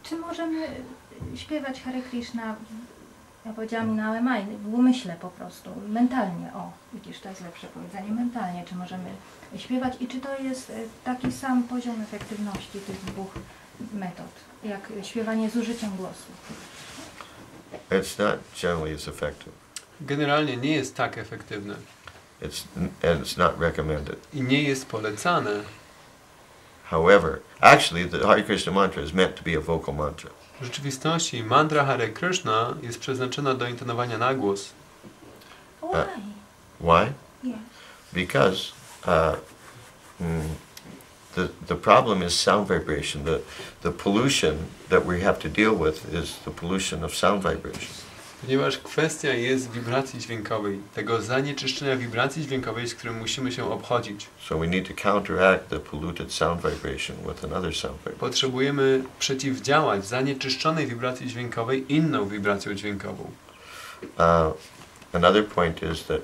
Czy możemy śpiewać Hare Krishna, ja powiedziałam w umyśle po prostu, mentalnie, o, widzisz, to jest lepsze powiedzenie, mentalnie, czy możemy śpiewać i czy to jest taki sam poziom efektywności tych dwóch metod, jak śpiewanie z użyciem głosu? It's not generally as effective. Generalnie nie jest tak efektywne. It's not recommended. I nie jest polecane. However, actually the Hare Krishna mantra is meant to be a vocal mantra. W rzeczywistości mantra Hare Kryszna jest przeznaczona do intonowania na głos. Why? Why? Yeah. Because the problem is sound vibration. The pollution that we have to deal with is the pollution of sound vibration. Ponieważ kwestia jest wibracji dźwiękowej, tego zanieczyszczenia wibracji dźwiękowej, z którym musimy się obchodzić. So we need to counteract the polluted sound vibration with another sound vibration. Potrzebujemy przeciwdziałać zanieczyszczonej wibracji dźwiękowej inną wibracją dźwiękową. Another point is that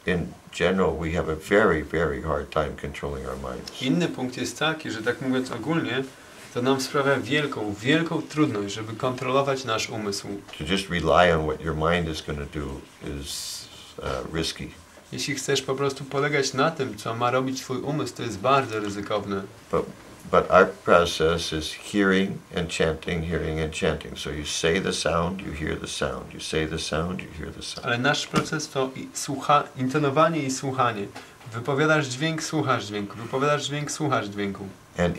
in general we have a very, very hard time controlling our minds. Inny punkt jest taki, że tak mówiąc ogólnie, to nam sprawia wielką trudność, żeby kontrolować nasz umysł. To just rely on what your mind is going to do is risky. Jeśli chcesz po prostu polegać na tym, co ma robić twój umysł, to jest bardzo ryzykowne. But our process is hearing and chanting, hearing and chanting. So you say the sound, you hear the sound. You say the sound, you hear the sound. Ale nasz proces to intonowanie i słuchanie. Wypowiadasz dźwięk, słuchasz dźwięku. Wypowiadasz dźwięk, słuchasz dźwięku. And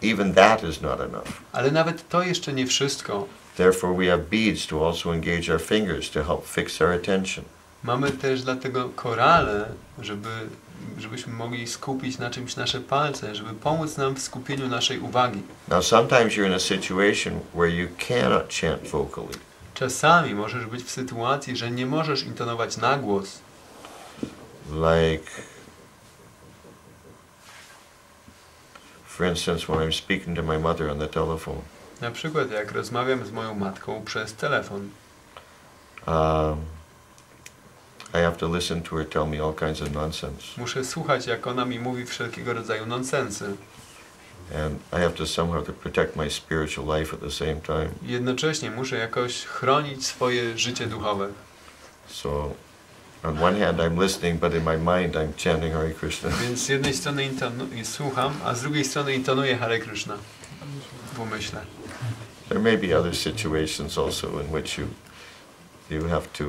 even that is not enough. Ale nawet to jeszcze nie wszystko. Therefore we have beads to also engage our fingers to help fix our attention. Mamy też dlatego korale, żebyśmy mogli skupić na czymś nasze palce, żeby pomóc nam w skupieniu naszej uwagi. Now sometimes you're in a situation where you cannot chant vocally. Czasami możesz być w sytuacji, że nie możesz intonować na głos. Like, for instance, when I'm speaking to my mother on the telephone. Na przykład jak rozmawiam z moją matką przez telefon. I have to listen to her tell me all kinds of nonsense. Muszę słuchać, jak ona mi mówi wszelkiego rodzaju nonsensy. And I have to somehow to protect my spiritual life at the same time. Jednocześnie muszę jakoś chronić swoje życie duchowe. So, on one hand I'm listening, but in my mind I'm chanting Hare Krishna. Więc z jednej strony słucham, a z drugiej strony intonuję Hare Kryszna w umyśle. There may be other situations also in which you have to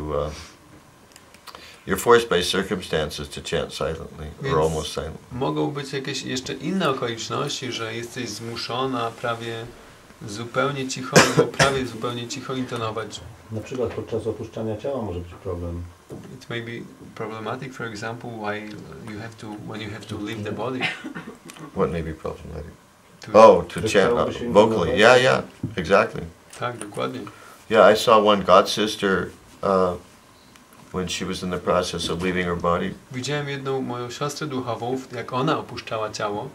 you're forced by circumstances to chant silently, or almost silently. Mogą być jakieś jeszcze inne okoliczności, że jesteś zmuszona prawie zupełnie cicho, albo prawie zupełnie cicho intonować. Na przykład podczas opuszczania ciała może być problem. It may be problematic, for example, when you have to leave the body. What may be problematic? To chant vocally. Yeah, exactly. Tak, dokładnie. Yeah, I saw one god sister when she was in the process of leaving her body. Widziałem jedną moją siostrę duchową, jak ona opuszczała ciało.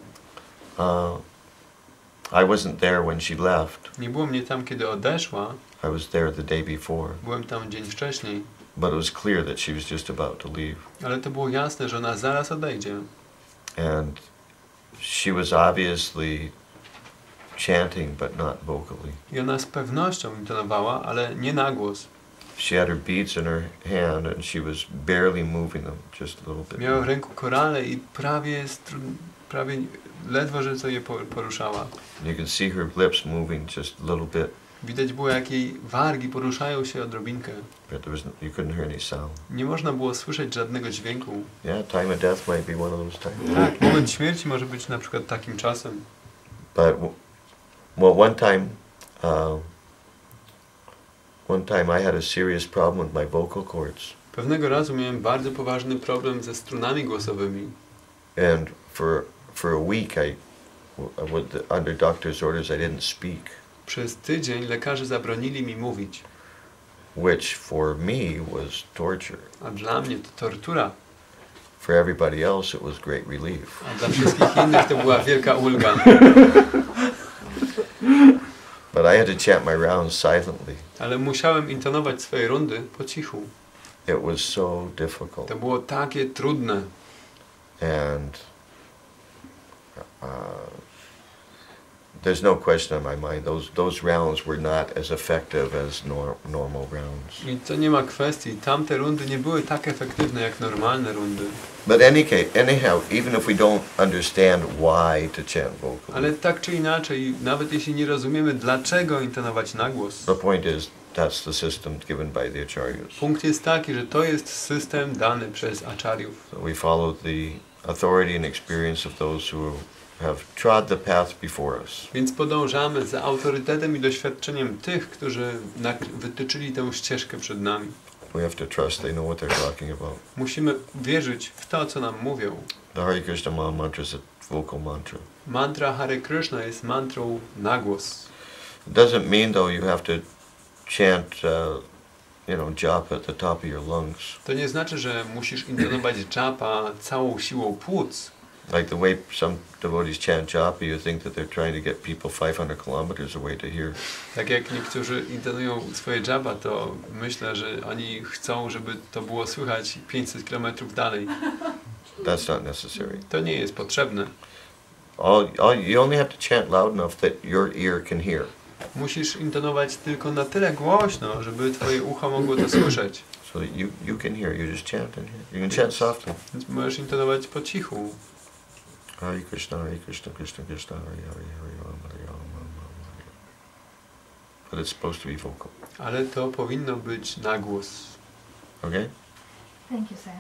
I wasn't there when she left. Nie było mnie tam, kiedy odeszła. I was there the day before. Byłem tam dzień wcześniej. But it was clear that she was just about to leave. Ale to było jasne, że ona zaraz odejdzie. And she was obviously chanting, but not vocally. I ona z pewnością intonowała, ale nie na głos. She had her beads in her hand and she was barely moving them, just a little bit. Miała w ręku korale i prawie ledwo, że co je poruszała. You could see her lips moving just a little bit. Widać było, jak jej wargi poruszają się odrobinkę. But you couldn't hear any sound. Nie można było słyszeć żadnego dźwięku. Yeah, time of death might be one of those times. Tak, moment śmierci może być na przykład takim czasem. But one time I had a serious problem with my vocal cords. Pewnego razu miałem bardzo poważny problem ze strunami głosowymi. And for a week under doctor's orders I didn't speak. Przez tydzień lekarze zabronili mi mówić. Which for me was torture. A dla mnie to tortura. For everybody else it was great relief. A dla wszystkich innych to była wielka ulga. But I had to chant my rounds silently. Ale musiałem intonować swoje rundy po cichu. It was so difficult. To było takie trudne. there's no question in my mind. Those rounds were not as effective as normal rounds. I to nie ma kwestii. Tamte rundy nie były tak efektywne jak normalne rundy. But anyhow, even if we don't understand why to chant vocally, Ale tak czy inaczej, nawet jeśli nie rozumiemy, dlaczego intonować na głos, the point is that's the system given by the acharyas. punkt jest taki, że to jest system dany przez acharyów. So we follow the authority and experience of those who have trod the path before us. Więc podążamy za autorytetem i doświadczeniem tych, którzy wytyczyli tę ścieżkę przed nami. We have to trust they know what they're talking about. Musimy wierzyć w to, co nam mówią. The Hare Krishna Mahamantrę is a vocal mantra. Mantra Hare Kryszna jest mantrą na głos. It doesn't mean though you have to chant, japa at the top of your lungs. To nie znaczy, że musisz intonować japa całą siłą płuc. Like the way some devotees chant japa, you think that they're trying to get people 500 kilometers away to hear. Tak jak niektórzy intonują swoje japa, to myślę, że oni chcą, żeby to było słychać 500 km dalej. That's not necessary. To nie jest potrzebne. You only have to chant loud enough that your ear can hear. Musisz intonować tylko na tyle głośno, żeby twoje ucho mogło to słyszeć. So that you can hear. You just chant and hear. You can chant softly. Więc możesz intonować po cichu. Hare Krishna, Krishna Krishna, Hare Hare, Hare Ram, Hare Ram, Ram Ram, Hare. But it's supposed to be vocal. Ale to powinno być na głos. Okay? Thank you, sir.